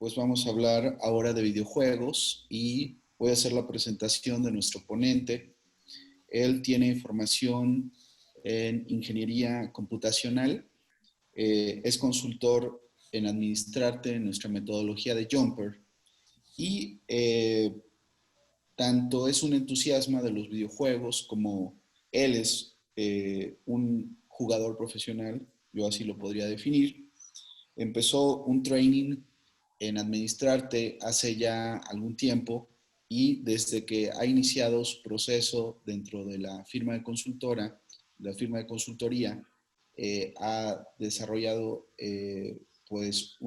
pues vamos a hablar ahora de videojuegos y voy a hacer la presentación de nuestro ponente. Él tiene formación en ingeniería computacional, es consultor en Administrarte en nuestra metodología de Jumper y tanto es un entusiasta de los videojuegos como él es un jugador profesional, yo así lo podría definir. Empezó un training en Administrarte hace ya algún tiempo y desde que ha iniciado su proceso dentro de la firma de consultoría, ha desarrollado pues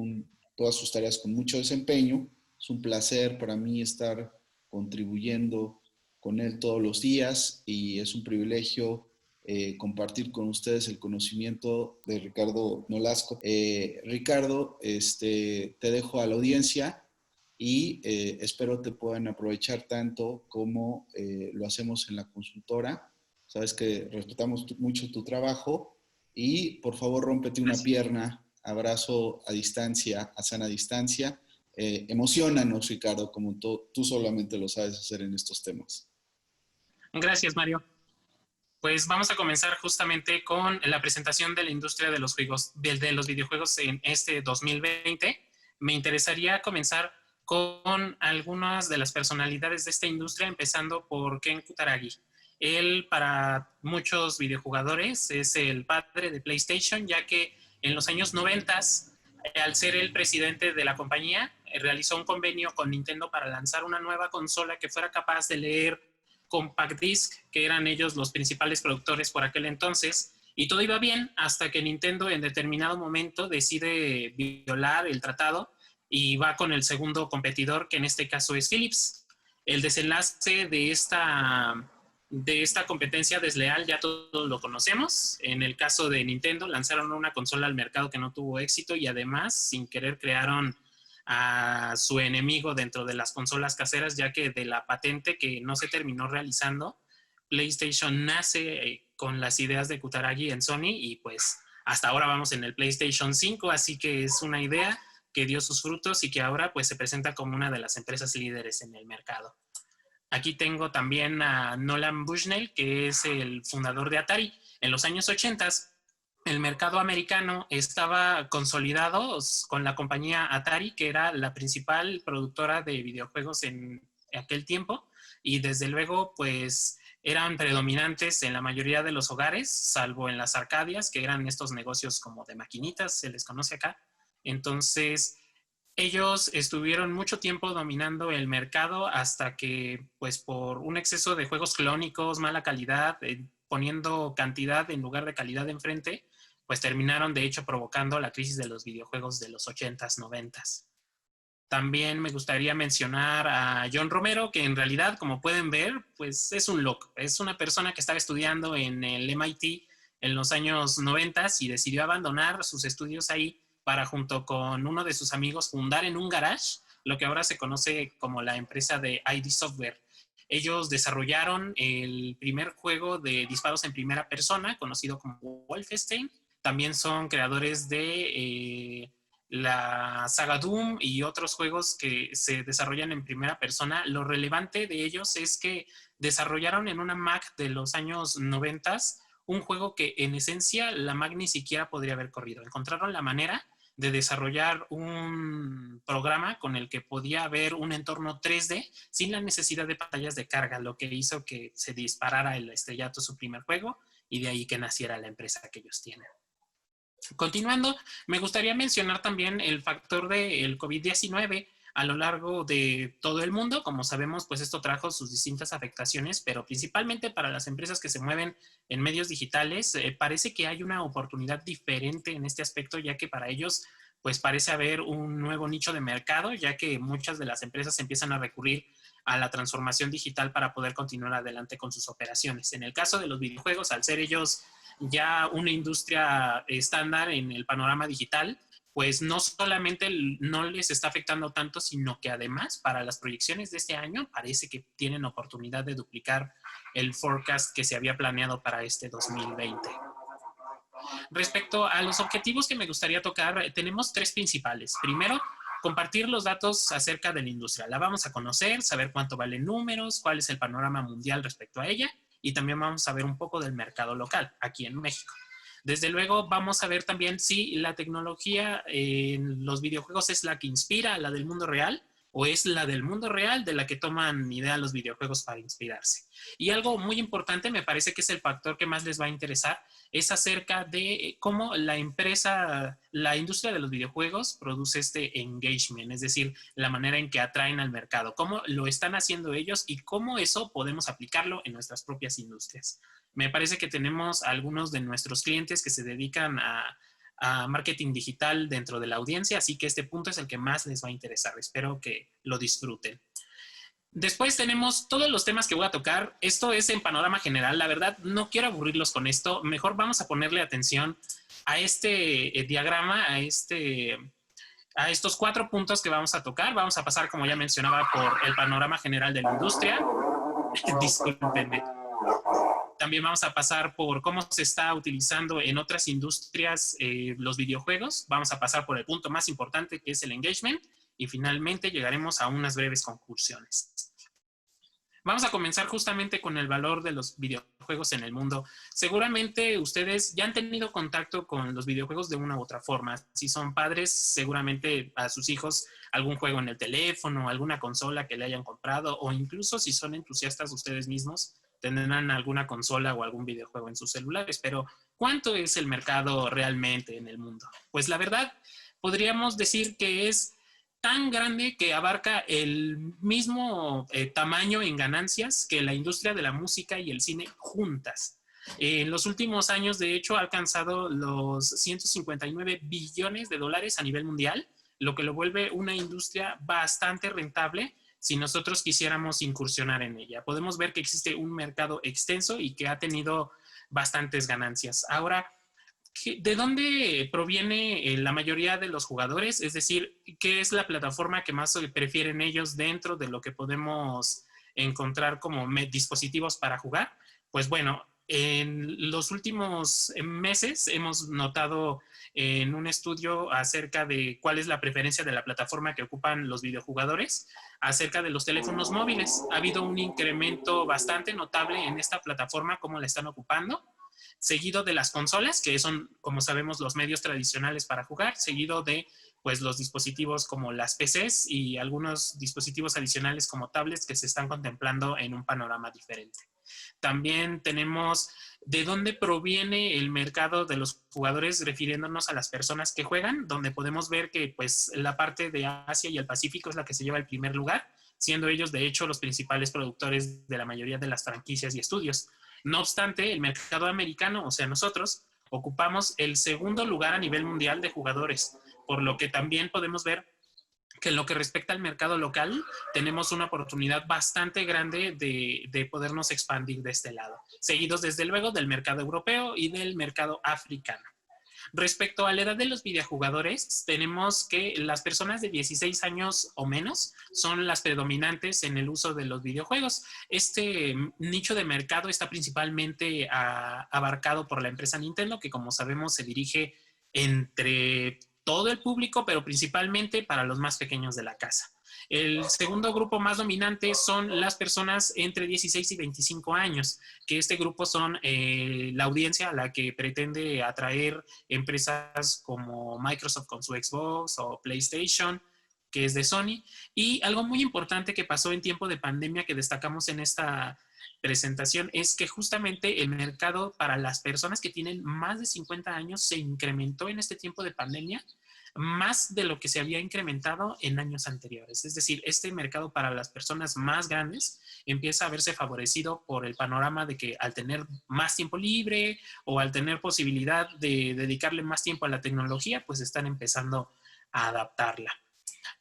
todas sus tareas con mucho desempeño. Es un placer para mí estar contribuyendo con él todos los días y es un privilegio compartir con ustedes el conocimiento de Ricardo Nolasco. Ricardo, te dejo a la audiencia y espero te puedan aprovechar tanto como lo hacemos en la consultora. Sabes que respetamos mucho tu trabajo y por favor rómpete una pierna, abrazo a distancia, a sana distancia. Emociónanos, Ricardo, como tú solamente lo sabes hacer en estos temas. Gracias, Mario. Pues vamos a comenzar justamente con la presentación de la industria de los juegos, de los videojuegos en este 2020. Me interesaría comenzar con algunas de las personalidades de esta industria, empezando por Ken Kutaragi. Él, para muchos videojugadores, es el padre de PlayStation, ya que en los años 90, al ser el presidente de la compañía, realizó un convenio con Nintendo para lanzar una nueva consola que fuera capaz de leer Compact Disc, que eran ellos los principales productores por aquel entonces, y todo iba bien hasta que Nintendo en determinado momento decide violar el tratado y va con el segundo competidor, que en este caso es Philips. El desenlace de esta competencia desleal ya todos lo conocemos. En el caso de Nintendo, lanzaron una consola al mercado que no tuvo éxito y además, sin querer, crearon a su enemigo dentro de las consolas caseras, ya que de la patente que no se terminó realizando, PlayStation nace con las ideas de Kutaragi en Sony y pues hasta ahora vamos en el PlayStation 5, así que es una idea que dio sus frutos y que ahora pues se presenta como una de las empresas líderes en el mercado. Aquí tengo también a Nolan Bushnell, que es el fundador de Atari. En los años 80 el mercado americano estaba consolidado con la compañía Atari, que era la principal productora de videojuegos en aquel tiempo, y desde luego pues eran predominantes en la mayoría de los hogares, salvo en las arcadias, que eran estos negocios como de maquinitas, se les conoce acá. Entonces ellos estuvieron mucho tiempo dominando el mercado hasta que, pues por un exceso de juegos clónicos, mala calidad, poniendo cantidad en lugar de calidad enfrente, pues terminaron de hecho provocando la crisis de los videojuegos de los 80s, 90s. También me gustaría mencionar a John Romero, que en realidad, como pueden ver, pues es un loco. Es una persona que estaba estudiando en el MIT en los años 90s y decidió abandonar sus estudios ahí para, junto con uno de sus amigos, fundar en un garage lo que ahora se conoce como la empresa de ID Software. Ellos desarrollaron el primer juego de disparos en primera persona, conocido como Wolfenstein. También son creadores de la saga Doom y otros juegos que se desarrollan en primera persona. Lo relevante de ellos es que desarrollaron en una Mac de los años 90 un juego que en esencia la Mac ni siquiera podría haber corrido. Encontraron la manera de desarrollar un programa con el que podía haber un entorno 3D sin la necesidad de pantallas de carga, lo que hizo que se disparara el estrellato su primer juego y de ahí que naciera la empresa que ellos tienen. Continuando, me gustaría mencionar también el factor del COVID-19 a lo largo de todo el mundo. Como sabemos, pues esto trajo sus distintas afectaciones, pero principalmente para las empresas que se mueven en medios digitales, parece que hay una oportunidad diferente en este aspecto, ya que para ellos pues parece haber un nuevo nicho de mercado, ya que muchas de las empresas empiezan a recurrir a la transformación digital para poder continuar adelante con sus operaciones. En el caso de los videojuegos, al ser ellos ya una industria estándar en el panorama digital, pues no solamente no les está afectando tanto, sino que además para las proyecciones de este año parece que tienen oportunidad de duplicar el forecast que se había planeado para este 2020. Respecto a los objetivos que me gustaría tocar, tenemos tres principales. Primero, compartir los datos acerca de la industria. La vamos a conocer, saber cuánto valen números, cuál es el panorama mundial respecto a ella, y también vamos a ver un poco del mercado local aquí en México. Desde luego vamos a ver también si la tecnología en los videojuegos es la que inspira a la del mundo real, o es la del mundo real de la que toman idea los videojuegos para inspirarse. Y algo muy importante, me parece que es el factor que más les va a interesar, es acerca de cómo la industria de los videojuegos produce este engagement, es decir, la manera en que atraen al mercado, cómo lo están haciendo ellos y cómo eso podemos aplicarlo en nuestras propias industrias. Me parece que tenemos algunos de nuestros clientes que se dedican a marketing digital dentro de la audiencia, así que este punto es el que más les va a interesar. Espero que lo disfruten. Después tenemos todos los temas que voy a tocar. Esto es en panorama general. La verdad, no quiero aburrirlos con esto. Mejor vamos a ponerle atención a este diagrama, a estos 4 puntos que vamos a tocar. Vamos a pasar, como ya mencionaba, por el panorama general de la industria. Discúlpenme. También vamos a pasar por cómo se está utilizando en otras industrias los videojuegos. Vamos a pasar por el punto más importante, que es el engagement. Y finalmente llegaremos a unas breves conclusiones. Vamos a comenzar justamente con el valor de los videojuegos en el mundo. Seguramente ustedes ya han tenido contacto con los videojuegos de una u otra forma. Si son padres, seguramente a sus hijos algún juego en el teléfono, alguna consola que le hayan comprado, o incluso si son entusiastas ustedes mismos, tendrán alguna consola o algún videojuego en sus celulares. Pero, ¿cuánto es el mercado realmente en el mundo? Pues la verdad, podríamos decir que es tan grande que abarca el mismo tamaño en ganancias que la industria de la música y el cine juntas. En los últimos años, de hecho, ha alcanzado los 159 billones de dólares a nivel mundial, lo que lo vuelve una industria bastante rentable si nosotros quisiéramos incursionar en ella. Podemos ver que existe un mercado extenso y que ha tenido bastantes ganancias. Ahora, ¿de dónde proviene la mayoría de los jugadores? Es decir, ¿qué es la plataforma que más prefieren ellos dentro de lo que podemos encontrar como dispositivos para jugar? Pues bueno, en los últimos meses hemos notado en un estudio acerca de cuál es la preferencia de la plataforma que ocupan los videojugadores, acerca de los teléfonos móviles. Ha habido un incremento bastante notable en esta plataforma, cómo la están ocupando, seguido de las consolas, que son, como sabemos, los medios tradicionales para jugar, seguido de pues, los dispositivos como las PCs y algunos dispositivos adicionales como tablets que se están contemplando en un panorama diferente. También tenemos de dónde proviene el mercado de los jugadores, refiriéndonos a las personas que juegan, donde podemos ver que pues, la parte de Asia y el Pacífico es la que se lleva el primer lugar, siendo ellos, de hecho, los principales productores de la mayoría de las franquicias y estudios. No obstante, el mercado americano, o sea, nosotros, ocupamos el segundo lugar a nivel mundial de jugadores, por lo que también podemos ver que en lo que respecta al mercado local, tenemos una oportunidad bastante grande de podernos expandir de este lado, seguidos desde luego del mercado europeo y del mercado africano. Respecto a la edad de los videojugadores, tenemos que las personas de 16 años o menos son las predominantes en el uso de los videojuegos. Este nicho de mercado está principalmente abarcado por la empresa Nintendo, que como sabemos se dirige entre todo el público, pero principalmente para los más pequeños de la casa. El segundo grupo más dominante son las personas entre 16 y 25 años, que este grupo son la audiencia a la que pretende atraer empresas como Microsoft con su Xbox o PlayStation, que es de Sony. Y algo muy importante que pasó en tiempo de pandemia que destacamos en esta presentación es que justamente el mercado para las personas que tienen más de 50 años se incrementó en este tiempo de pandemia más de lo que se había incrementado en años anteriores. Es decir, este mercado para las personas más grandes empieza a verse favorecido por el panorama de que al tener más tiempo libre o al tener posibilidad de dedicarle más tiempo a la tecnología, pues están empezando a adaptarla.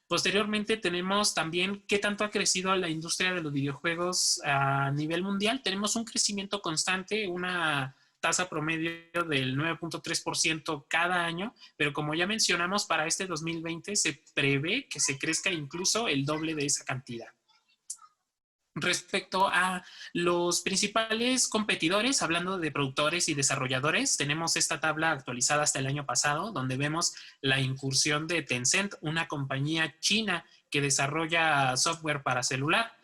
Posteriormente tenemos también qué tanto ha crecido la industria de los videojuegos a nivel mundial. Tenemos un crecimiento constante, una tasa promedio del 9.3% cada año, pero como ya mencionamos, para este 2020 se prevé que se crezca incluso el doble de esa cantidad. Respecto a los principales competidores, hablando de productores y desarrolladores, tenemos esta tabla actualizada hasta el año pasado, donde vemos la incursión de Tencent, una compañía china que desarrolla software para celular.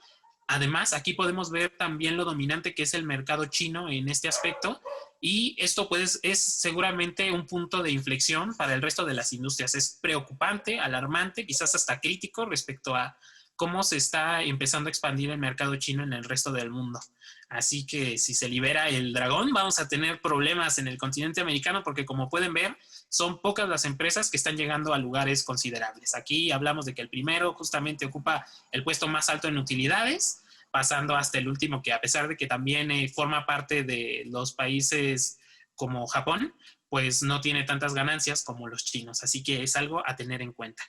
Además, aquí podemos ver también lo dominante que es el mercado chino en este aspecto, y esto pues es seguramente un punto de inflexión para el resto de las industrias. Es preocupante, alarmante, quizás hasta crítico respecto a cómo se está empezando a expandir el mercado chino en el resto del mundo. Así que si se libera el dragón, vamos a tener problemas en el continente americano, porque como pueden ver, son pocas las empresas que están llegando a lugares considerables. Aquí hablamos de que el primero justamente ocupa el puesto más alto en utilidades, pasando hasta el último, que a pesar de que también forma parte de los países como Japón, pues no tiene tantas ganancias como los chinos. Así que es algo a tener en cuenta.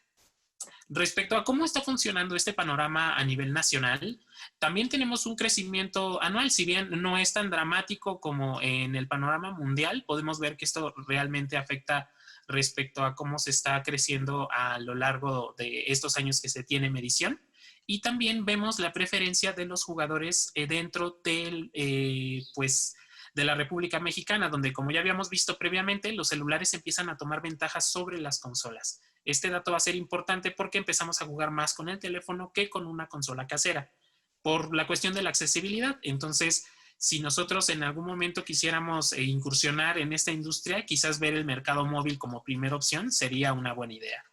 Respecto a cómo está funcionando este panorama a nivel nacional, también tenemos un crecimiento anual. Si bien no es tan dramático como en el panorama mundial, podemos ver que esto realmente afecta respecto a cómo se está creciendo a lo largo de estos años que se tiene medición. Y también vemos la preferencia de los jugadores dentro del, pues, de la República Mexicana, donde, como ya habíamos visto previamente, los celulares empiezan a tomar ventajas sobre las consolas. Este dato va a ser importante porque empezamos a jugar más con el teléfono que con una consola casera, por la cuestión de la accesibilidad. Entonces, si nosotros en algún momento quisiéramos incursionar en esta industria, quizás ver el mercado móvil como primera opción sería una buena idea.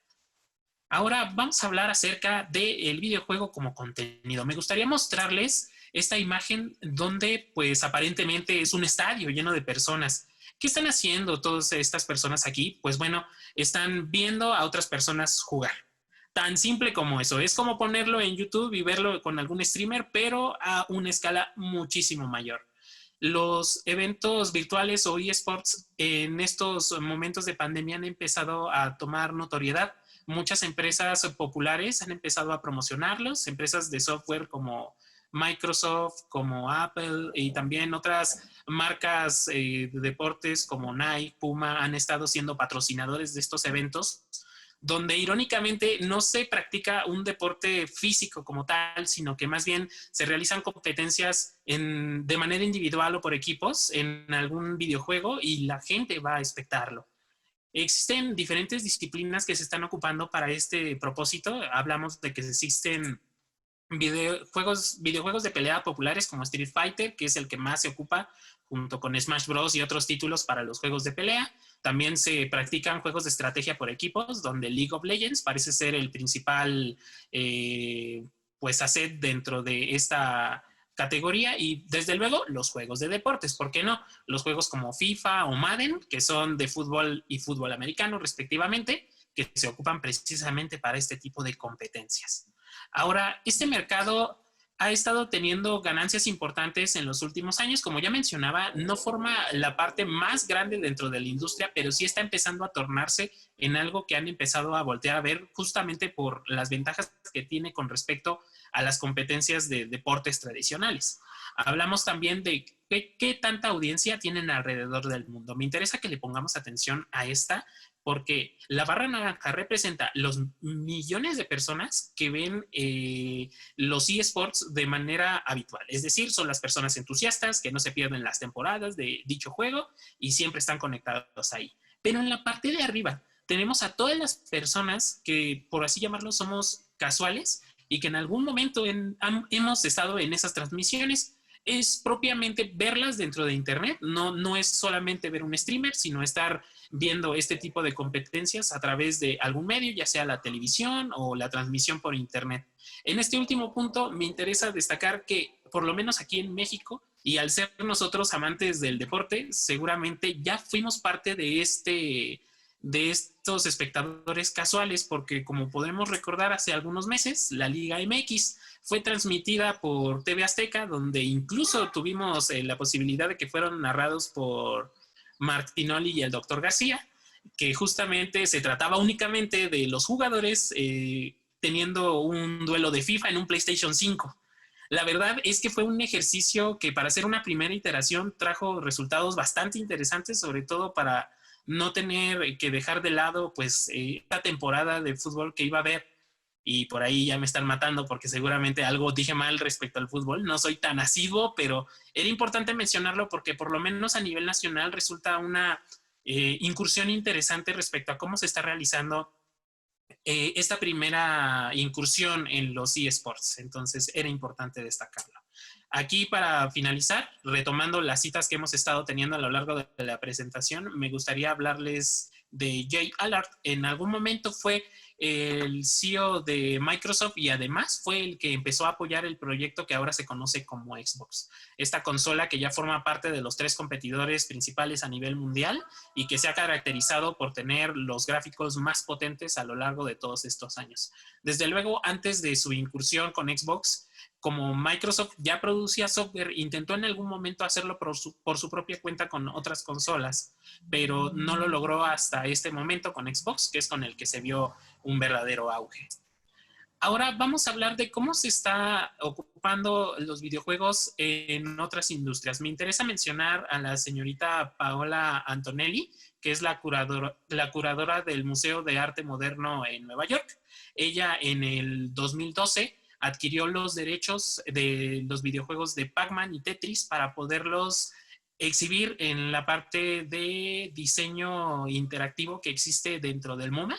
Ahora vamos a hablar acerca del videojuego como contenido. Me gustaría mostrarles esta imagen donde pues aparentemente es un estadio lleno de personas. ¿Qué están haciendo todas estas personas aquí? Pues bueno, están viendo a otras personas jugar. Tan simple como eso. Es como ponerlo en YouTube y verlo con algún streamer, pero a una escala muchísimo mayor. Los eventos virtuales o eSports en estos momentos de pandemia han empezado a tomar notoriedad. Muchas empresas populares han empezado a promocionarlos, empresas de software como Microsoft, como Apple y también otras marcas de deportes como Nike, Puma han estado siendo patrocinadores de estos eventos, donde irónicamente no se practica un deporte físico como tal, sino que más bien se realizan competencias de manera individual o por equipos en algún videojuego y la gente va a espectarlo. Existen diferentes disciplinas que se están ocupando para este propósito. Hablamos de que existen videojuegos de pelea populares como Street Fighter, que es el que más se ocupa, junto con Smash Bros. Y otros títulos para los juegos de pelea. También se practican juegos de estrategia por equipos, donde League of Legends parece ser el principal pues asset dentro de esta categoría, y desde luego los juegos de deportes, ¿por qué no? Los juegos como FIFA o Madden, que son de fútbol y fútbol americano respectivamente, que se ocupan precisamente para este tipo de competencias. Ahora, este mercado ha estado teniendo ganancias importantes en los últimos años. Como ya mencionaba, no forma la parte más grande dentro de la industria, pero sí está empezando a tornarse en algo que han empezado a voltear a ver justamente por las ventajas que tiene con respecto a las competencias de deportes tradicionales. Hablamos también de qué tanta audiencia tienen alrededor del mundo. Me interesa que le pongamos atención a esta, porque la barra naranja representa los millones de personas que ven los eSports de manera habitual. Es decir, son las personas entusiastas que no se pierden las temporadas de dicho juego y siempre están conectados ahí. Pero en la parte de arriba tenemos a todas las personas que, por así llamarlo, somos casuales y que en algún momento hemos estado en esas transmisiones. Es propiamente verlas dentro de internet, no es solamente ver un streamer, sino estar viendo este tipo de competencias a través de algún medio, ya sea la televisión o la transmisión por internet. En este último punto me interesa destacar que por lo menos aquí en México, y al ser nosotros amantes del deporte, seguramente ya fuimos parte de estos espectadores casuales, porque como podemos recordar, hace algunos meses la Liga MX fue transmitida por TV Azteca, donde incluso tuvimos la posibilidad de que fueran narrados por Martinoli y el Dr. García, que justamente se trataba únicamente de los jugadores teniendo un duelo de FIFA en un PlayStation 5. La verdad es que fue un ejercicio que para hacer una primera iteración trajo resultados bastante interesantes, sobre todo para no tener que dejar de lado pues esta temporada de fútbol que iba a haber y por ahí ya me están matando porque seguramente algo dije mal respecto al fútbol. No soy tan asiduo, pero era importante mencionarlo porque por lo menos a nivel nacional resulta una incursión interesante respecto a cómo se está realizando esta primera incursión en los eSports. Entonces era importante destacarlo. Aquí para finalizar, retomando las citas que hemos estado teniendo a lo largo de la presentación, me gustaría hablarles de Jay Allard. En algún momento fue el CEO de Microsoft y además fue el que empezó a apoyar el proyecto que ahora se conoce como Xbox. Esta consola que ya forma parte de los 3 competidores principales a nivel mundial y que se ha caracterizado por tener los gráficos más potentes a lo largo de todos estos años. Desde luego, antes de su incursión con Xbox, como Microsoft ya producía software, intentó en algún momento hacerlo por su propia cuenta con otras consolas, pero no lo logró hasta este momento con Xbox, que es con el que se vio un verdadero auge. Ahora vamos a hablar de cómo se está ocupando los videojuegos en otras industrias. Me interesa mencionar a la señorita Paola Antonelli, que es la curadora del Museo de Arte Moderno en Nueva York. Ella en el 2012 adquirió los derechos de los videojuegos de Pac-Man y Tetris para poderlos exhibir en la parte de diseño interactivo que existe dentro del MoMA,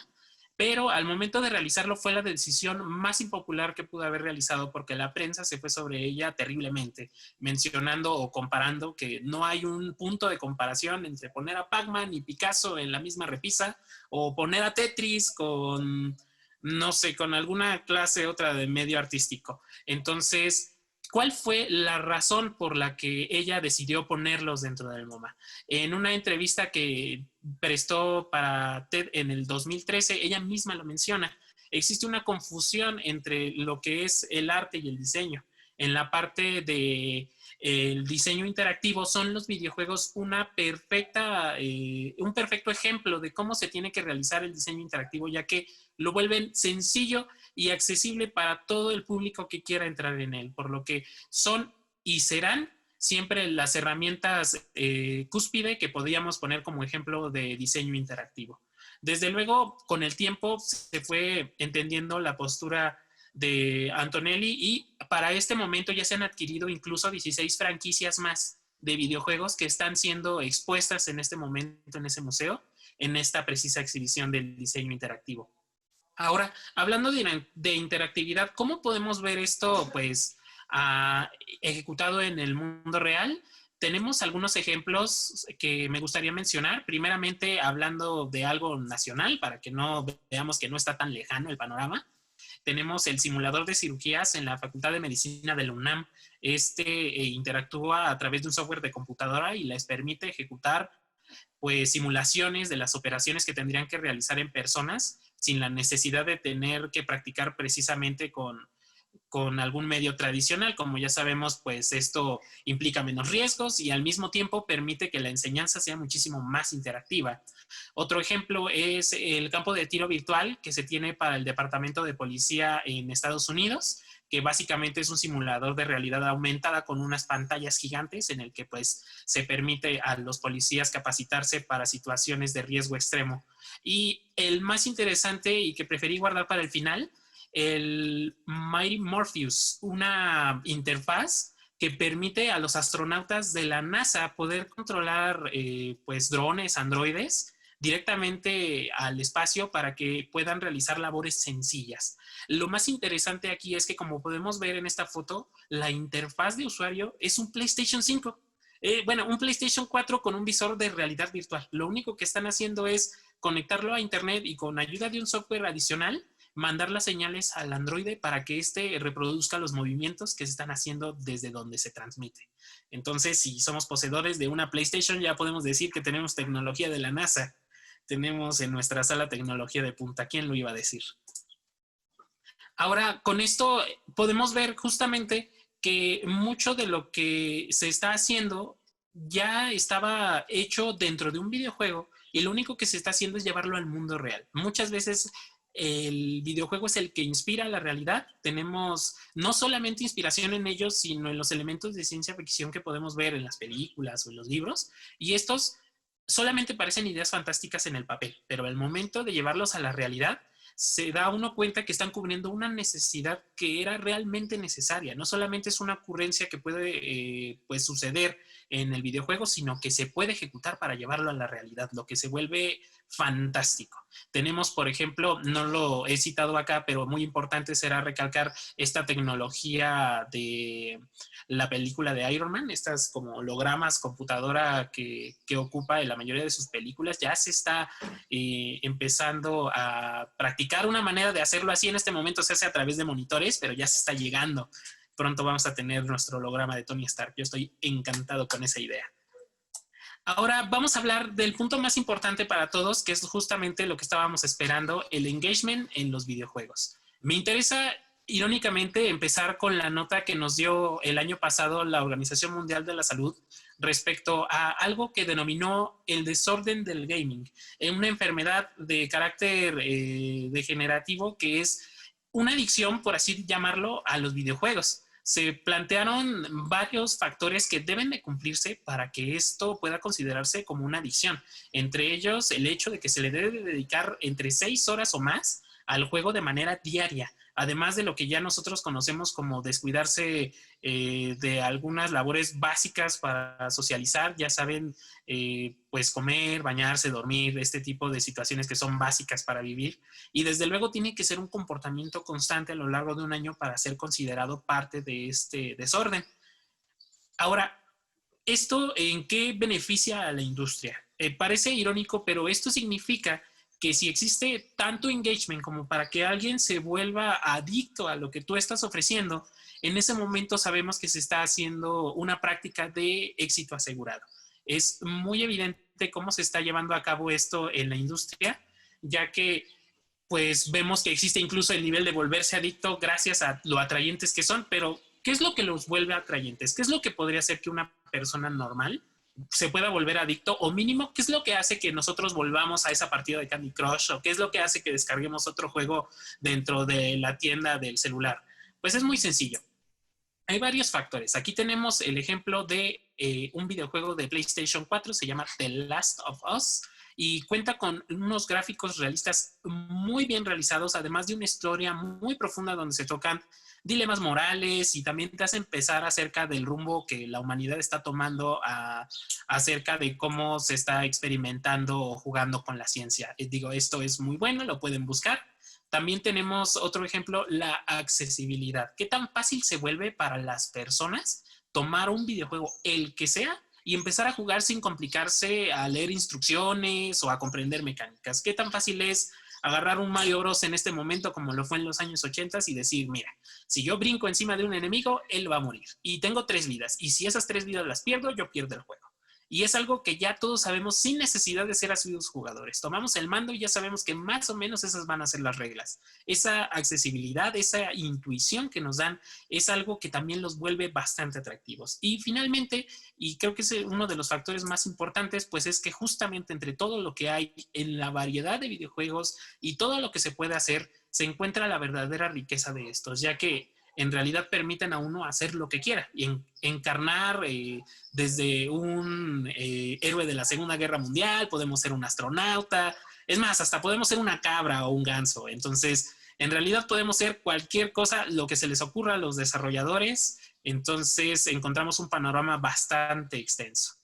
pero al momento de realizarlo fue la decisión más impopular que pudo haber realizado porque la prensa se fue sobre ella terriblemente, mencionando o comparando que no hay un punto de comparación entre poner a Pac-Man y Picasso en la misma repisa o poner a Tetris con, no sé, con alguna clase otra de medio artístico. Entonces, ¿cuál fue la razón por la que ella decidió ponerlos dentro del MoMA? En una entrevista que prestó para TED en el 2013, ella misma lo menciona. Existe una confusión entre lo que es el arte y el diseño. En la parte de el diseño interactivo son los videojuegos un perfecto ejemplo de cómo se tiene que realizar el diseño interactivo, ya que lo vuelven sencillo y accesible para todo el público que quiera entrar en él, por lo que son y serán siempre las herramientas cúspide que podríamos poner como ejemplo de diseño interactivo. Desde luego, con el tiempo se fue entendiendo la postura de Antonelli y para este momento ya se han adquirido incluso 16 franquicias más de videojuegos que están siendo expuestas en este momento en ese museo, en esta precisa exhibición del diseño interactivo. Ahora, hablando de interactividad, ¿cómo podemos ver esto pues ejecutado en el mundo real? Tenemos algunos ejemplos que me gustaría mencionar. Primeramente, hablando de algo nacional, para que no veamos que no está tan lejano el panorama. Tenemos el simulador de cirugías en la Facultad de Medicina de la UNAM. Interactúa a través de un software de computadora y les permite ejecutar pues simulaciones de las operaciones que tendrían que realizar en personas sin la necesidad de tener que practicar precisamente con algún medio tradicional. Como ya sabemos, pues esto implica menos riesgos y al mismo tiempo permite que la enseñanza sea muchísimo más interactiva. Otro ejemplo es el campo de tiro virtual que se tiene para el Departamento de Policía en Estados Unidos, que básicamente es un simulador de realidad aumentada con unas pantallas gigantes en el que pues se permite a los policías capacitarse para situaciones de riesgo extremo. Y el más interesante y que preferí guardar para el final, el Mighty Morpheus, una interfaz que permite a los astronautas de la NASA poder controlar pues drones, androides, directamente al espacio para que puedan realizar labores sencillas. Lo más interesante aquí es que, como podemos ver en esta foto, la interfaz de usuario es un PlayStation 5. Un PlayStation 4 con un visor de realidad virtual. Lo único que están haciendo es conectarlo a internet y con ayuda de un software adicional mandar las señales al androide para que éste reproduzca los movimientos que se están haciendo desde donde se transmite. Entonces, si somos poseedores de una PlayStation, ya podemos decir que tenemos tecnología de la NASA. Tenemos en nuestra sala tecnología de punta. ¿Quién lo iba a decir? Ahora, con esto podemos ver justamente que mucho de lo que se está haciendo ya estaba hecho dentro de un videojuego y lo único que se está haciendo es llevarlo al mundo real. Muchas veces el videojuego es el que inspira la realidad. Tenemos no solamente inspiración en ellos, sino en los elementos de ciencia ficción que podemos ver en las películas o en los libros. Y estos solamente parecen ideas fantásticas en el papel, pero al momento de llevarlos a la realidad, se da uno cuenta que están cubriendo una necesidad que era realmente necesaria. No solamente es una ocurrencia que puede pues suceder en el videojuego, sino que se puede ejecutar para llevarlo a la realidad, lo que se vuelve fantástico. Tenemos, por ejemplo, no lo he citado acá, pero muy importante será recalcar esta tecnología de la película de Iron Man, estas como hologramas, computadora que ocupa en la mayoría de sus películas. Ya se está empezando a practicar una manera de hacerlo así. En este momento se hace a través de monitores, pero ya se está llegando. Pronto vamos a tener nuestro holograma de Tony Stark. Yo estoy encantado con esa idea. Ahora vamos a hablar del punto más importante para todos, que es justamente lo que estábamos esperando, el engagement en los videojuegos. Me interesa, irónicamente, empezar con la nota que nos dio el año pasado la Organización Mundial de la Salud respecto a algo que denominó el desorden del gaming, una enfermedad de carácter degenerativo que es una adicción, por así llamarlo, a los videojuegos. Se plantearon varios factores que deben de cumplirse para que esto pueda considerarse como una adicción. Entre ellos, el hecho de que se le debe dedicar entre 6 horas o más al juego de manera diaria, además de lo que ya nosotros conocemos como descuidarse de algunas labores básicas para socializar, ya saben, pues comer, bañarse, dormir, este tipo de situaciones que son básicas para vivir. Y desde luego tiene que ser un comportamiento constante a lo largo de un año para ser considerado parte de este desorden. Ahora, ¿esto en qué beneficia a la industria? Parece irónico, pero esto significa que si existe tanto engagement como para que alguien se vuelva adicto a lo que tú estás ofreciendo, en ese momento sabemos que se está haciendo una práctica de éxito asegurado. Es muy evidente cómo se está llevando a cabo esto en la industria, ya que pues vemos que existe incluso el nivel de volverse adicto gracias a lo atrayentes que son, pero ¿qué es lo que los vuelve atrayentes? ¿Qué es lo que podría hacer que una persona normal se pueda volver adicto? O mínimo, ¿qué es lo que hace que nosotros volvamos a esa partida de Candy Crush? ¿O qué es lo que hace que descarguemos otro juego dentro de la tienda del celular? Pues es muy sencillo. Hay varios factores. Aquí tenemos el ejemplo de un videojuego de PlayStation 4, se llama The Last of Us, y cuenta con unos gráficos realistas muy bien realizados, además de una historia muy profunda donde se tocan dilemas morales y también te hace pensar acerca del rumbo que la humanidad está tomando acerca de cómo se está experimentando o jugando con la ciencia. Digo, esto es muy bueno, lo pueden buscar. También tenemos otro ejemplo, la accesibilidad. ¿Qué tan fácil se vuelve para las personas tomar un videojuego, el que sea, y empezar a jugar sin complicarse a leer instrucciones o a comprender mecánicas? ¿Qué tan fácil es agarrar un Mario Bros en este momento como lo fue en los años 80 y decir, mira, si yo brinco encima de un enemigo, él va a morir y tengo 3 vidas y si esas 3 vidas las pierdo, yo pierdo el juego? Y es algo que ya todos sabemos sin necesidad de ser asiduos jugadores. Tomamos el mando y ya sabemos que más o menos esas van a ser las reglas. Esa accesibilidad, esa intuición que nos dan es algo que también los vuelve bastante atractivos. Y finalmente, y creo que es uno de los factores más importantes, pues es que justamente entre todo lo que hay en la variedad de videojuegos y todo lo que se puede hacer, se encuentra la verdadera riqueza de estos, ya que en realidad permiten a uno hacer lo que quiera y encarnar desde un héroe de la Segunda Guerra Mundial, podemos ser un astronauta, es más, hasta podemos ser una cabra o un ganso. Entonces, en realidad podemos ser cualquier cosa, lo que se les ocurra a los desarrolladores. Entonces, encontramos un panorama bastante extenso.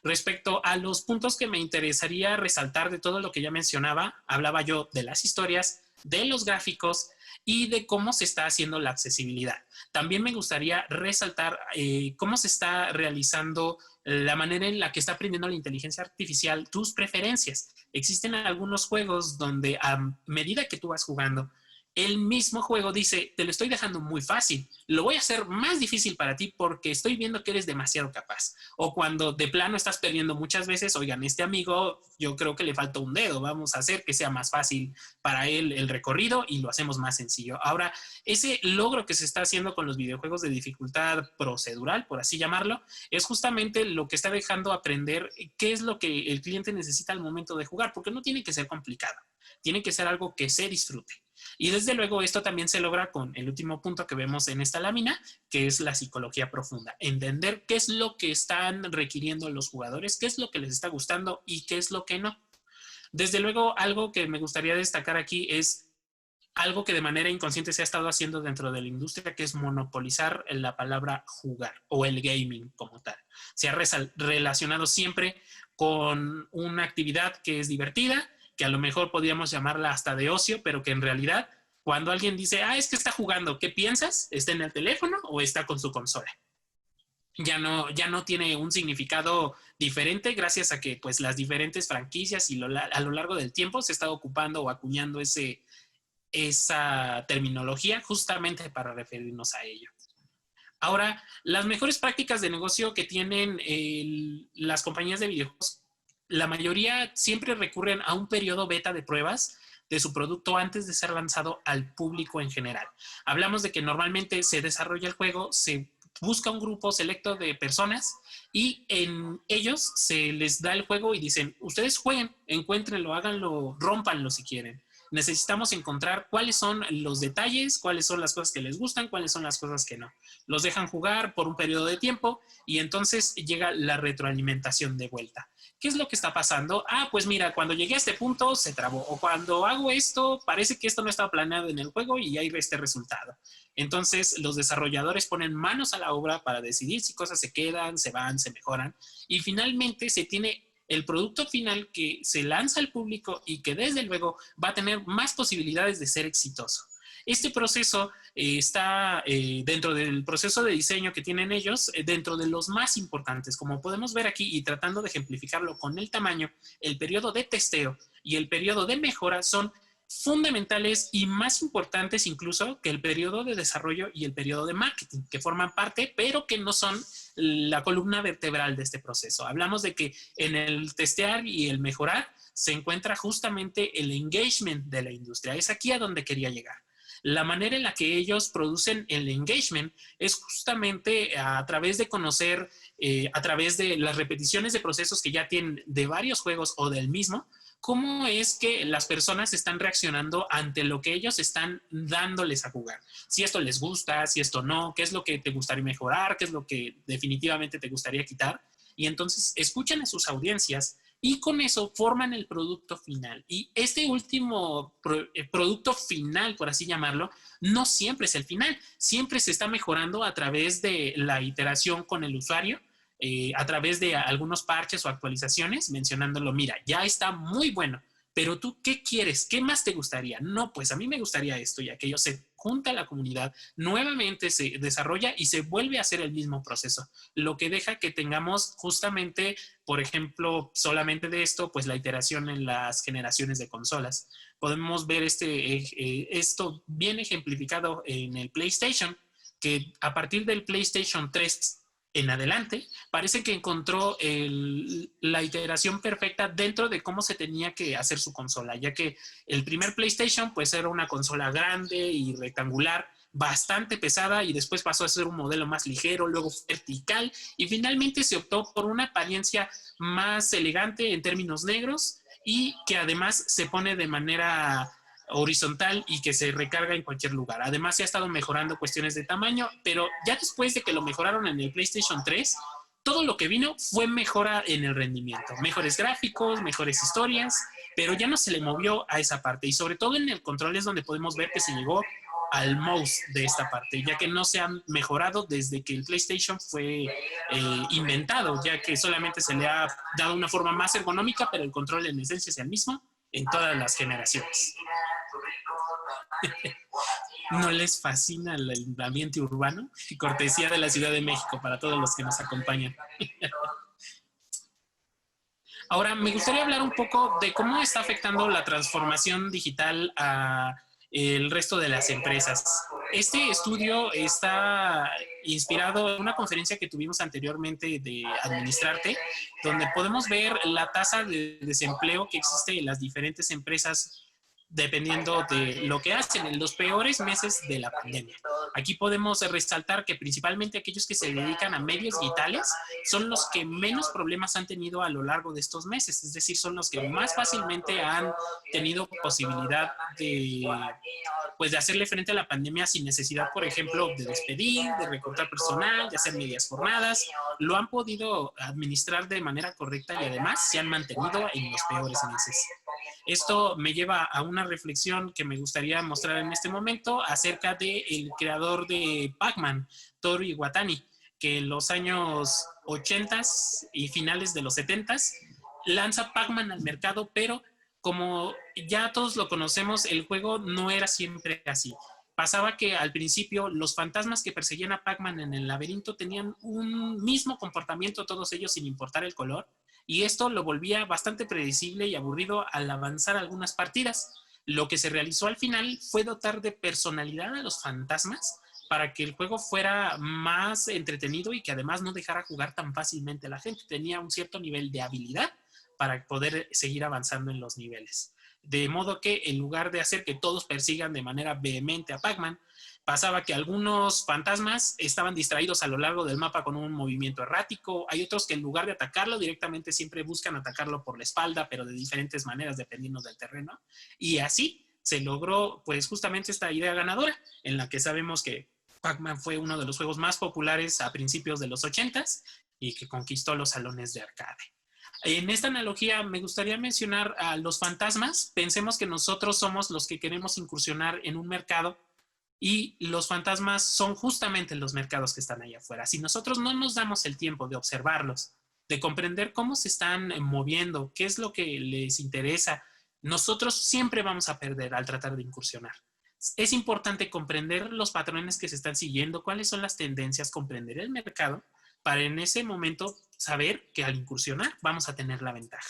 Respecto a los puntos que me interesaría resaltar de todo lo que ya mencionaba, hablaba yo de las historias, de los gráficos y de cómo se está haciendo la accesibilidad. También me gustaría resaltar cómo se está realizando la manera en la que está aprendiendo la inteligencia artificial tus preferencias. Existen algunos juegos donde a medida que tú vas jugando, el mismo juego dice, te lo estoy dejando muy fácil, lo voy a hacer más difícil para ti porque estoy viendo que eres demasiado capaz. O cuando de plano estás perdiendo muchas veces, oigan, este amigo yo creo que le falta un dedo, vamos a hacer que sea más fácil para él el recorrido y lo hacemos más sencillo. Ahora, ese logro que se está haciendo con los videojuegos de dificultad procedural, por así llamarlo, es justamente lo que está dejando aprender qué es lo que el cliente necesita al momento de jugar, porque no tiene que ser complicado, tiene que ser algo que se disfrute. Y desde luego esto también se logra con el último punto que vemos en esta lámina, que es la psicología profunda. Entender qué es lo que están requiriendo los jugadores, qué es lo que les está gustando y qué es lo que no. Desde luego, algo que me gustaría destacar aquí es algo que de manera inconsciente se ha estado haciendo dentro de la industria, que es monopolizar la palabra jugar o el gaming como tal. Se ha relacionado siempre con una actividad que es divertida, que a lo mejor podríamos llamarla hasta de ocio, pero que en realidad cuando alguien dice, es que está jugando, ¿qué piensas? ¿Está en el teléfono o está con su consola? Ya no tiene un significado diferente gracias a que pues las diferentes franquicias y a lo largo del tiempo se está ocupando o acuñando esa terminología justamente para referirnos a ello. Ahora, las mejores prácticas de negocio que tienen las compañías de videojuegos, la mayoría siempre recurren a un periodo beta de pruebas de su producto antes de ser lanzado al público en general. Hablamos de que normalmente se desarrolla el juego, se busca un grupo selecto de personas y en ellos se les da el juego y dicen, ustedes jueguen, encuéntrenlo, háganlo, rómpanlo si quieren. Necesitamos encontrar cuáles son los detalles, cuáles son las cosas que les gustan, cuáles son las cosas que no. Los dejan jugar por un periodo de tiempo y entonces llega la retroalimentación de vuelta. ¿Qué es lo que está pasando? Pues mira, cuando llegué a este punto se trabó, o cuando hago esto, parece que esto no estaba planeado en el juego y hay este resultado. Entonces, los desarrolladores ponen manos a la obra para decidir si cosas se quedan, se van, se mejoran, y finalmente se tiene el producto final que se lanza al público y que desde luego va a tener más posibilidades de ser exitoso. Este proceso está dentro del proceso de diseño que tienen ellos, dentro de los más importantes. Como podemos ver aquí y tratando de ejemplificarlo con el tamaño, el periodo de testeo y el periodo de mejora son fundamentales y más importantes incluso que el periodo de desarrollo y el periodo de marketing, que forman parte, pero que no son la columna vertebral de este proceso. Hablamos de que en el testear y el mejorar se encuentra justamente el engagement de la industria. Es aquí a donde quería llegar. La manera en la que ellos producen el engagement es justamente a través de conocer, a través de las repeticiones de procesos que ya tienen de varios juegos o del mismo, cómo es que las personas están reaccionando ante lo que ellos están dándoles a jugar. Si esto les gusta, si esto no, qué es lo que te gustaría mejorar, qué es lo que definitivamente te gustaría quitar. Y entonces escuchan a sus audiencias y con eso forman el producto final. Y este último producto final, por así llamarlo, no siempre es el final. Siempre se está mejorando a través de la iteración con el usuario, a través de algunos parches o actualizaciones, mencionándolo, mira, ya está muy bueno, pero tú, ¿qué quieres? ¿Qué más te gustaría? No, pues a mí me gustaría esto y aquello. Se junta la comunidad, nuevamente se desarrolla y se vuelve a hacer el mismo proceso, lo que deja que tengamos justamente, por ejemplo, solamente de esto, pues la iteración en las generaciones de consolas. Podemos ver esto bien ejemplificado en el PlayStation, que a partir del PlayStation 3 en adelante, parece que encontró la iteración perfecta dentro de cómo se tenía que hacer su consola, ya que el primer PlayStation pues era una consola grande y rectangular, bastante pesada, y después pasó a ser un modelo más ligero, luego vertical, y finalmente se optó por una apariencia más elegante en términos negros y que además se pone de manera horizontal y que se recarga en cualquier lugar. Además se ha estado mejorando cuestiones de tamaño, pero ya después de que lo mejoraron en el PlayStation 3, todo lo que vino fue mejora en el rendimiento, mejores gráficos, mejores historias, pero ya no se le movió a esa parte, y sobre todo en el control es donde podemos ver que se llegó al mouse de esta parte, ya que no se han mejorado desde que el PlayStation fue inventado, ya que solamente se le ha dado una forma más ergonómica, pero el control en esencia es el mismo en todas las generaciones. ¿No les fascina el ambiente urbano? Cortesía de la Ciudad de México para todos los que nos acompañan. Ahora, me gustaría hablar un poco de cómo está afectando la transformación digital a el resto de las empresas. Este estudio está inspirado en una conferencia que tuvimos anteriormente de Administrarte, donde podemos ver la tasa de desempleo que existe en las diferentes empresas dependiendo de lo que hacen en los peores meses de la pandemia. Aquí podemos resaltar que principalmente aquellos que se dedican a medios digitales son los que menos problemas han tenido a lo largo de estos meses, es decir, son los que más fácilmente han tenido posibilidad de hacerle frente a la pandemia sin necesidad, por ejemplo, de despedir, de recortar personal, de hacer medias jornadas. Lo han podido administrar de manera correcta y además se han mantenido en los peores meses. Esto me lleva a una reflexión que me gustaría mostrar en este momento acerca del creador de Pac-Man, Toru Iwatani, que en los años 80 y finales de los 70 lanza Pac-Man al mercado, pero como ya todos lo conocemos, el juego no era siempre así. Pasaba que al principio los fantasmas que perseguían a Pac-Man en el laberinto tenían un mismo comportamiento, todos ellos sin importar el color, y esto lo volvía bastante predecible y aburrido al avanzar algunas partidas. Lo que se realizó al final fue dotar de personalidad a los fantasmas para que el juego fuera más entretenido y que además no dejara jugar tan fácilmente a la gente. Tenía un cierto nivel de habilidad para poder seguir avanzando en los niveles. De modo que en lugar de hacer que todos persigan de manera vehemente a Pac-Man, pasaba que algunos fantasmas estaban distraídos a lo largo del mapa con un movimiento errático. Hay otros que en lugar de atacarlo directamente siempre buscan atacarlo por la espalda, pero de diferentes maneras dependiendo del terreno. Y así se logró pues justamente esta idea ganadora en la que sabemos que Pac-Man fue uno de los juegos más populares a principios de los 80s y que conquistó los salones de arcade. En esta analogía me gustaría mencionar a los fantasmas. Pensemos que nosotros somos los que queremos incursionar en un mercado y los fantasmas son justamente los mercados que están allá afuera. Si nosotros no nos damos el tiempo de observarlos, de comprender cómo se están moviendo, qué es lo que les interesa, nosotros siempre vamos a perder al tratar de incursionar. Es importante comprender los patrones que se están siguiendo, cuáles son las tendencias, comprender el mercado, para en ese momento saber que al incursionar vamos a tener la ventaja.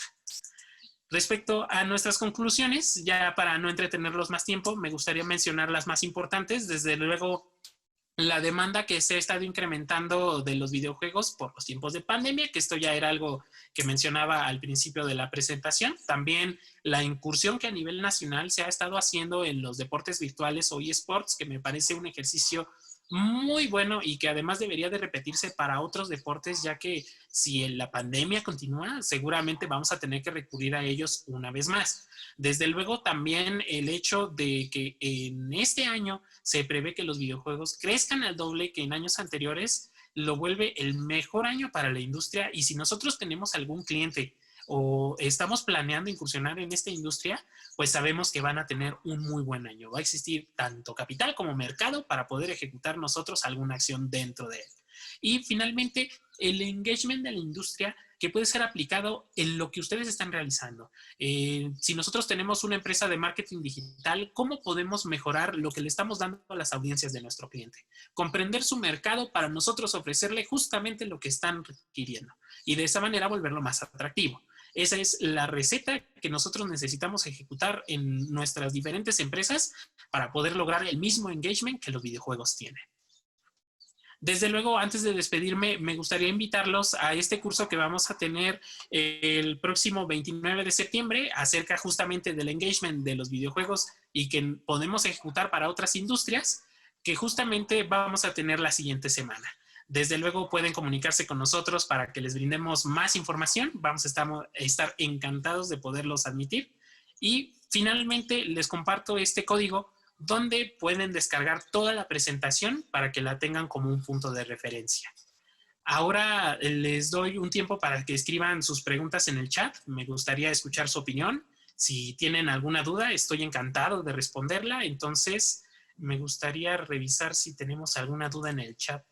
Respecto a nuestras conclusiones, ya para no entretenerlos más tiempo, me gustaría mencionar las más importantes. Desde luego, la demanda que se ha estado incrementando de los videojuegos por los tiempos de pandemia, que esto ya era algo que mencionaba al principio de la presentación. También la incursión que a nivel nacional se ha estado haciendo en los deportes virtuales o eSports, que me parece un ejercicio muy bueno y que además debería de repetirse para otros deportes, ya que si la pandemia continúa, seguramente vamos a tener que recurrir a ellos una vez más. Desde luego también el hecho de que en este año se prevé que los videojuegos crezcan al doble que en años anteriores, lo vuelve el mejor año para la industria. Y si nosotros tenemos algún cliente o estamos planeando incursionar en esta industria, pues sabemos que van a tener un muy buen año. Va a existir tanto capital como mercado para poder ejecutar nosotros alguna acción dentro de él. Y finalmente, el engagement de la industria que puede ser aplicado en lo que ustedes están realizando. Si nosotros tenemos una empresa de marketing digital, ¿cómo podemos mejorar lo que le estamos dando a las audiencias de nuestro cliente? Comprender su mercado para nosotros ofrecerle justamente lo que están requiriendo y de esa manera volverlo más atractivo. Esa es la receta que nosotros necesitamos ejecutar en nuestras diferentes empresas para poder lograr el mismo engagement que los videojuegos tienen. Desde luego, antes de despedirme, me gustaría invitarlos a este curso que vamos a tener el próximo 29 de septiembre acerca justamente del engagement de los videojuegos y que podemos ejecutar para otras industrias, que justamente vamos a tener la siguiente semana. Desde luego pueden comunicarse con nosotros para que les brindemos más información. Vamos a estar encantados de poderlos admitir. Y finalmente les comparto este código donde pueden descargar toda la presentación para que la tengan como un punto de referencia. Ahora les doy un tiempo para que escriban sus preguntas en el chat. Me gustaría escuchar su opinión. Si tienen alguna duda, estoy encantado de responderla. Entonces, me gustaría revisar si tenemos alguna duda en el chat.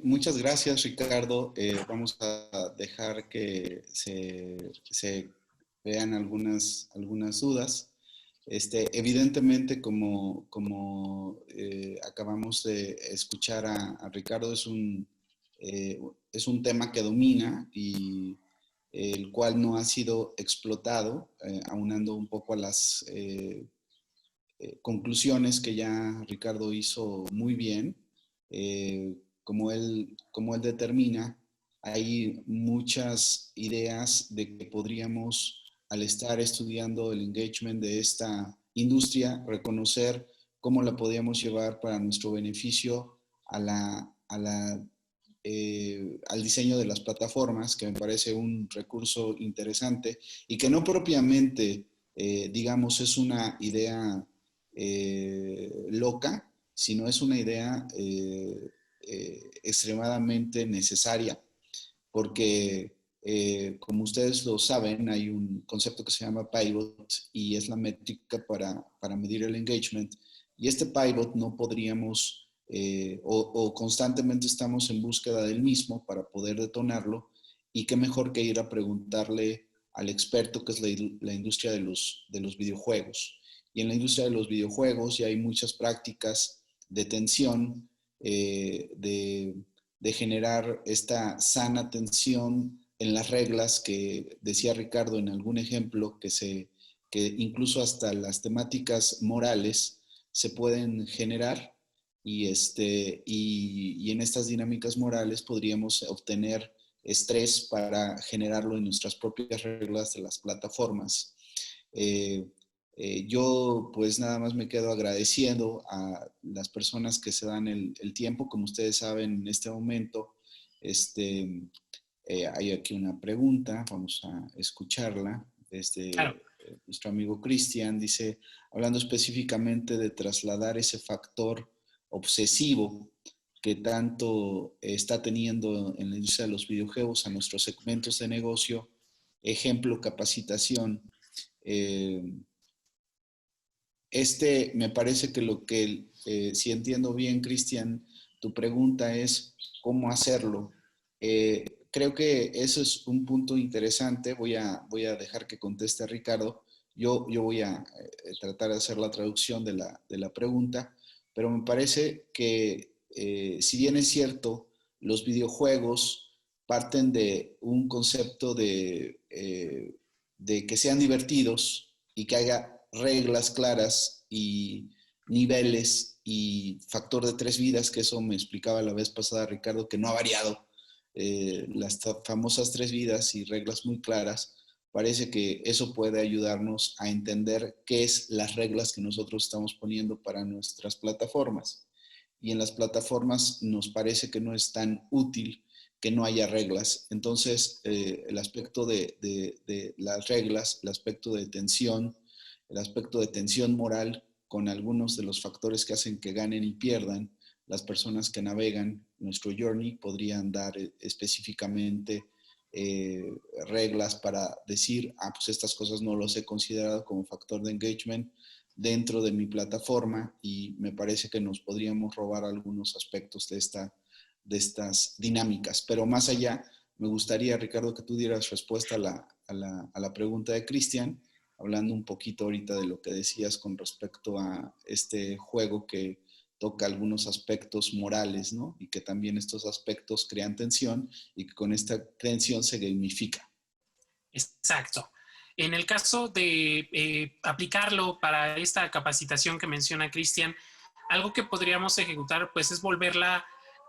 Muchas gracias, Ricardo. Vamos a dejar que se vean algunas dudas. Evidentemente, como acabamos de escuchar a Ricardo, es un tema que domina y el cual no ha sido explotado, aunando un poco a las conclusiones que ya Ricardo hizo muy bien. Como él determina, hay muchas ideas de que podríamos, al estar estudiando el engagement de esta industria, reconocer cómo la podríamos llevar para nuestro beneficio al diseño de las plataformas, que me parece un recurso interesante y que no propiamente, digamos, es una idea loca, sino es una idea extremadamente necesaria. porque como ustedes lo saben, hay un concepto que se llama pivot y es la métrica para medir el engagement. Y este pivot no podríamos, o constantemente estamos en búsqueda del mismo para poder detonarlo, y qué mejor que ir a preguntarle al experto que es la industria de los videojuegos. Y en la industria de los videojuegos ya hay muchas prácticas de tensión, de generar esta sana tensión en las reglas que decía Ricardo en algún ejemplo, que incluso hasta las temáticas morales se pueden generar y en estas dinámicas morales podríamos obtener estrés para generarlo en nuestras propias reglas de las plataformas. Yo pues nada más me quedo agradeciendo a las personas que se dan el tiempo. Como ustedes saben, en este momento hay aquí una pregunta, vamos a escucharla Claro. desde nuestro amigo Cristian. Dice, hablando específicamente de trasladar ese factor obsesivo que tanto está teniendo en la industria de los videojuegos a nuestros segmentos de negocio, ejemplo, capacitación. Me parece que lo que, si entiendo bien, Cristian, tu pregunta es cómo hacerlo. Creo que eso es un punto interesante. Voy a dejar que conteste Ricardo. Yo voy a tratar de hacer la traducción de la pregunta, pero me parece que si bien es cierto, los videojuegos parten de un concepto de que sean divertidos y que haya reglas claras y niveles y factor de 3 vidas, que eso me explicaba la vez pasada Ricardo, que no ha variado, las famosas 3 vidas y reglas muy claras. Parece que eso puede ayudarnos a entender qué es las reglas que nosotros estamos poniendo para nuestras plataformas. Y en las plataformas nos parece que no es tan útil que no haya reglas. Entonces, el aspecto de las reglas, el aspecto de tensión, el aspecto de tensión moral con algunos de los factores que hacen que ganen y pierdan, las personas que navegan nuestro journey podrían dar específicamente reglas para decir, pues estas cosas no los he considerado como factor de engagement dentro de mi plataforma, y me parece que nos podríamos robar algunos aspectos de estas dinámicas. Pero más allá, me gustaría, Ricardo, que tú dieras respuesta a la pregunta de Cristian, hablando un poquito ahorita de lo que decías con respecto a este juego que toca algunos aspectos morales, ¿no? Y que también estos aspectos crean tensión y que con esta tensión se gamifica. Exacto. En el caso de aplicarlo para esta capacitación que menciona Cristian, algo que podríamos ejecutar pues es volverla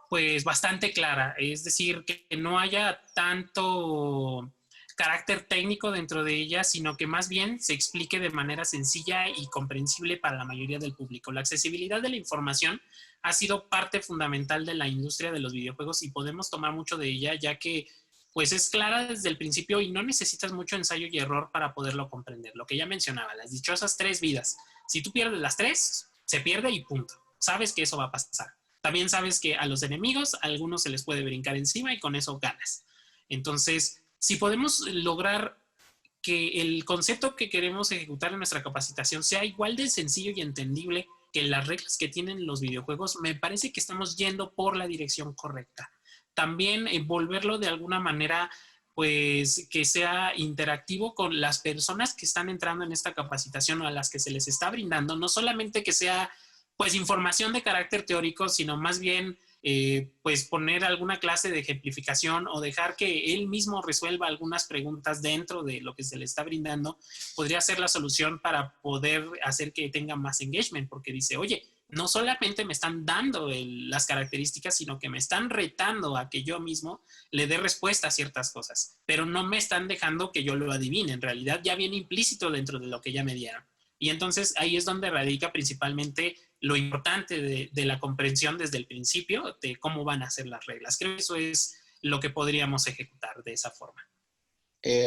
pues bastante clara, es decir, que no haya tanto carácter técnico dentro de ella, sino que más bien se explique de manera sencilla y comprensible para la mayoría del público. La accesibilidad de la información ha sido parte fundamental de la industria de los videojuegos y podemos tomar mucho de ella, ya que pues es clara desde el principio y no necesitas mucho ensayo y error para poderlo comprender. Lo que ya mencionaba, las dichosas 3 vidas. Si tú pierdes las 3, se pierde y punto. Sabes que eso va a pasar. También sabes que a los enemigos, a algunos se les puede brincar encima y con eso ganas. Entonces, si podemos lograr que el concepto que queremos ejecutar en nuestra capacitación sea igual de sencillo y entendible que las reglas que tienen los videojuegos, me parece que estamos yendo por la dirección correcta. También volverlo de alguna manera pues que sea interactivo con las personas que están entrando en esta capacitación o a las que se les está brindando, no solamente que sea pues información de carácter teórico, sino más bien pues poner alguna clase de ejemplificación o dejar que él mismo resuelva algunas preguntas dentro de lo que se le está brindando, podría ser la solución para poder hacer que tenga más engagement, porque dice, oye, no solamente me están dando las características, sino que me están retando a que yo mismo le dé respuesta a ciertas cosas, pero no me están dejando que yo lo adivine, en realidad ya viene implícito dentro de lo que ya me dieron. Y entonces ahí es donde radica principalmente lo importante de la comprensión desde el principio de cómo van a ser las reglas. Creo que eso es lo que podríamos ejecutar de esa forma.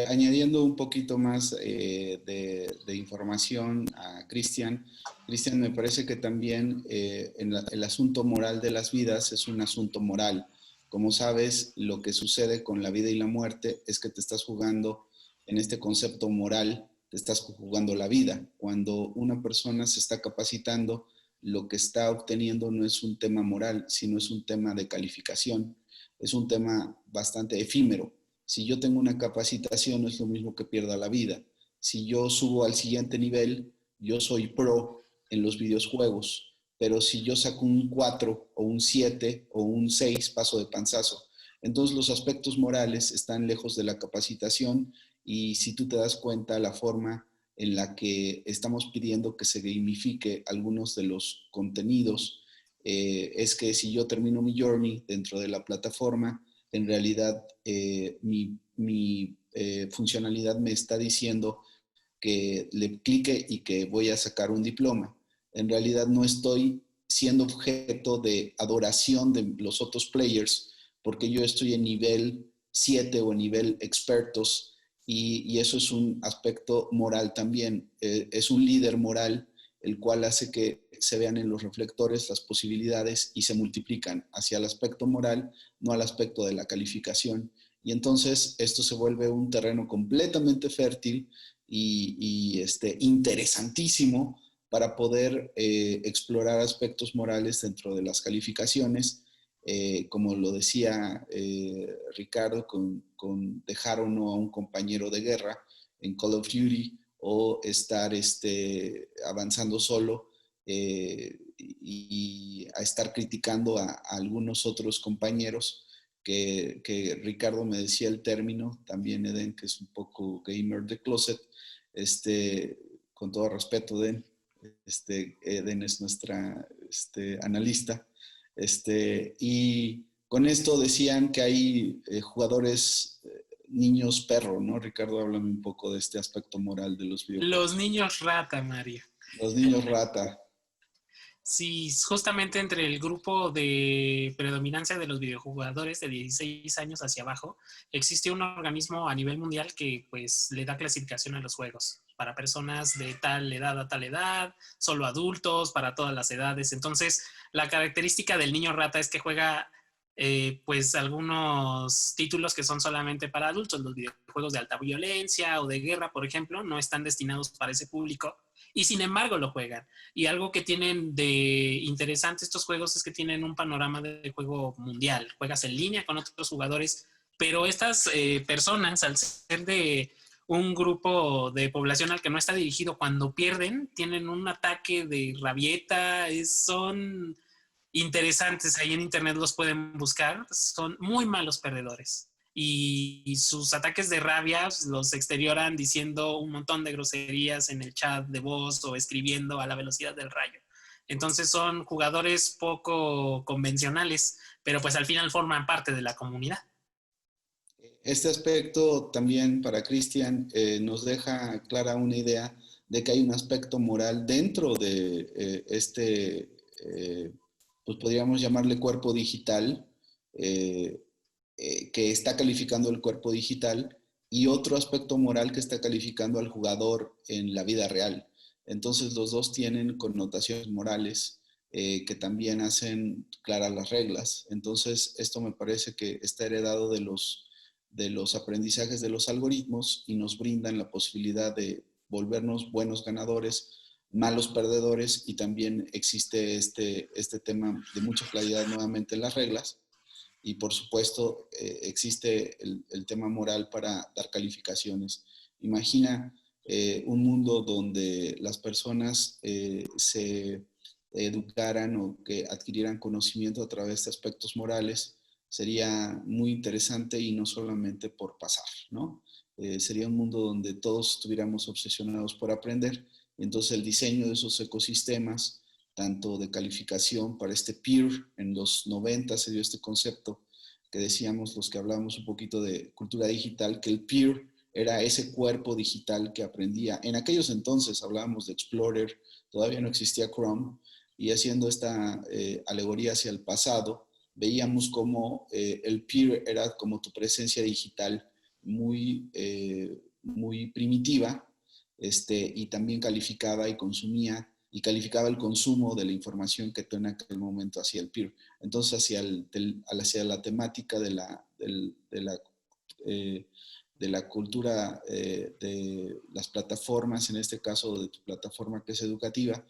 Añadiendo un poquito más de información a Cristian. Cristian, me parece que también el asunto moral de las vidas es un asunto moral. Como sabes, lo que sucede con la vida y la muerte es que te estás jugando en este concepto moral, te estás jugando la vida. Cuando una persona se está capacitando, lo que está obteniendo no es un tema moral, sino es un tema de calificación. Es un tema bastante efímero. Si yo tengo una capacitación, no es lo mismo que pierda la vida. Si yo subo al siguiente nivel, yo soy pro en los videojuegos, pero si yo saco un 4 o un 7 o un 6, paso de panzazo. Entonces los aspectos morales están lejos de la capacitación y si tú te das cuenta, la forma en la que estamos pidiendo que se gamifique algunos de los contenidos es que si yo termino mi journey dentro de la plataforma, en realidad mi funcionalidad me está diciendo que le clique y que voy a sacar un diploma. En realidad no estoy siendo objeto de adoración de los otros players porque yo estoy en nivel 7 o en nivel expertos y eso es un aspecto moral también. Es un líder moral el cual hace que se vean en los reflectores las posibilidades y se multiplican hacia el aspecto moral, no al aspecto de la calificación. Y entonces esto se vuelve un terreno completamente fértil y interesantísimo para poder explorar aspectos morales dentro de las calificaciones, como lo decía Ricardo, con dejar o no a un compañero de guerra en Call of Duty o estar avanzando solo y a estar criticando a algunos otros compañeros que Ricardo me decía el término, también Eden, que es un poco gamer de closet, con todo respeto, Eden es nuestra analista, y con esto decían que hay jugadores niños perro, ¿no? Ricardo, háblame un poco de este aspecto moral de los videojuegos. Los niños rata, Mario. Los niños rata. Sí, justamente entre el grupo de predominancia de los videojugadores de 16 años hacia abajo, existe un organismo a nivel mundial que pues le da clasificación a los juegos para personas de tal edad a tal edad, solo adultos, para todas las edades. Entonces, la característica del niño rata es que juega pues algunos títulos que son solamente para adultos. Los videojuegos de alta violencia o de guerra, por ejemplo, no están destinados para ese público y sin embargo lo juegan. Y algo que tienen de interesante estos juegos es que tienen un panorama de juego mundial. Juegas en línea con otros jugadores, pero estas personas, al ser de un grupo de población al que no está dirigido, cuando pierden, tienen un ataque de rabieta, son interesantes. Ahí en internet los pueden buscar. Son muy malos perdedores. Y sus ataques de rabia los exterioran diciendo un montón de groserías en el chat de voz o escribiendo a la velocidad del rayo. Entonces son jugadores poco convencionales, pero pues al final forman parte de la comunidad. Este aspecto también para Cristian nos deja clara una idea de que hay un aspecto moral dentro de pues podríamos llamarle cuerpo digital, eh, que está calificando el cuerpo digital, y otro aspecto moral que está calificando al jugador en la vida real. Entonces los dos tienen connotaciones morales que también hacen claras las reglas. Entonces esto me parece que está heredado de los aprendizajes de los algoritmos y nos brindan la posibilidad de volvernos buenos ganadores, malos perdedores, y también existe este tema de mucha claridad nuevamente en las reglas. Y por supuesto existe el tema moral para dar calificaciones. Imagina un mundo donde las personas se educaran o que adquirieran conocimiento a través de aspectos morales. Sería muy interesante y no solamente por pasar, ¿no? Sería un mundo donde todos estuviéramos obsesionados por aprender. Entonces el diseño de esos ecosistemas, tanto de calificación para este peer, en los 90 se dio este concepto que decíamos los que hablábamos un poquito de cultura digital, que el peer era ese cuerpo digital que aprendía. En aquellos entonces hablábamos de Explorer, todavía no existía Chrome, y haciendo esta alegoría hacia el pasado, veíamos como el peer era como tu presencia digital muy primitiva, y también calificaba y consumía y calificaba el consumo de la información que tú en aquel momento hacía el peer. Entonces, hacia la temática de la cultura de las plataformas, en este caso de tu plataforma que es educativa,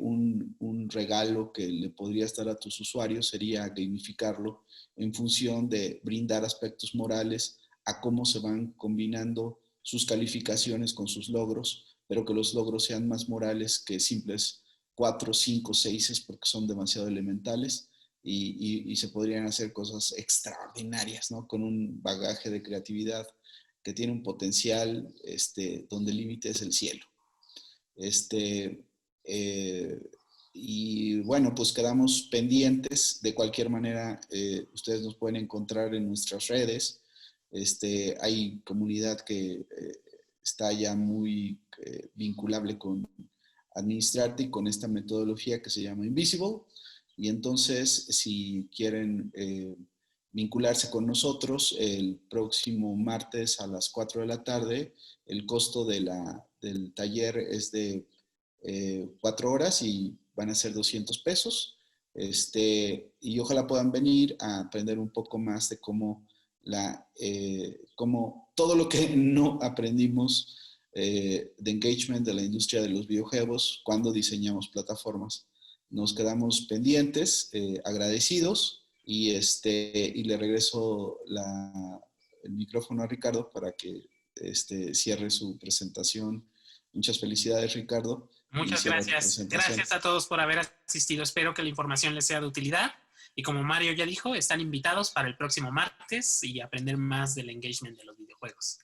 un regalo que le podría estar a tus usuarios sería gamificarlo en función de brindar aspectos morales a cómo se van combinando sus calificaciones con sus logros, pero que los logros sean más morales que simples 4, 5, 6 porque son demasiado elementales y se podrían hacer cosas extraordinarias, ¿no? Con un bagaje de creatividad que tiene un potencial donde el límite es el cielo. Y bueno, pues quedamos pendientes. De cualquier manera, ustedes nos pueden encontrar en nuestras redes. Hay comunidad que está ya muy vinculable con Administrarte y con esta metodología que se llama Invisible. Y entonces, si quieren vincularse con nosotros, el próximo martes a las 4 de la tarde, el costo del taller es de 4 horas y van a ser 200 pesos. Y ojalá puedan venir a aprender un poco más de cómo todo lo que no aprendimos de engagement de la industria de los videojuegos cuando diseñamos plataformas. Nos quedamos pendientes, agradecidos y le regreso el micrófono a Ricardo para que cierre su presentación. Muchas felicidades, Ricardo. Muchas gracias. Gracias a todos por haber asistido. Espero que la información les sea de utilidad. Y como Mario ya dijo, están invitados para el próximo martes y aprender más del engagement de los videojuegos.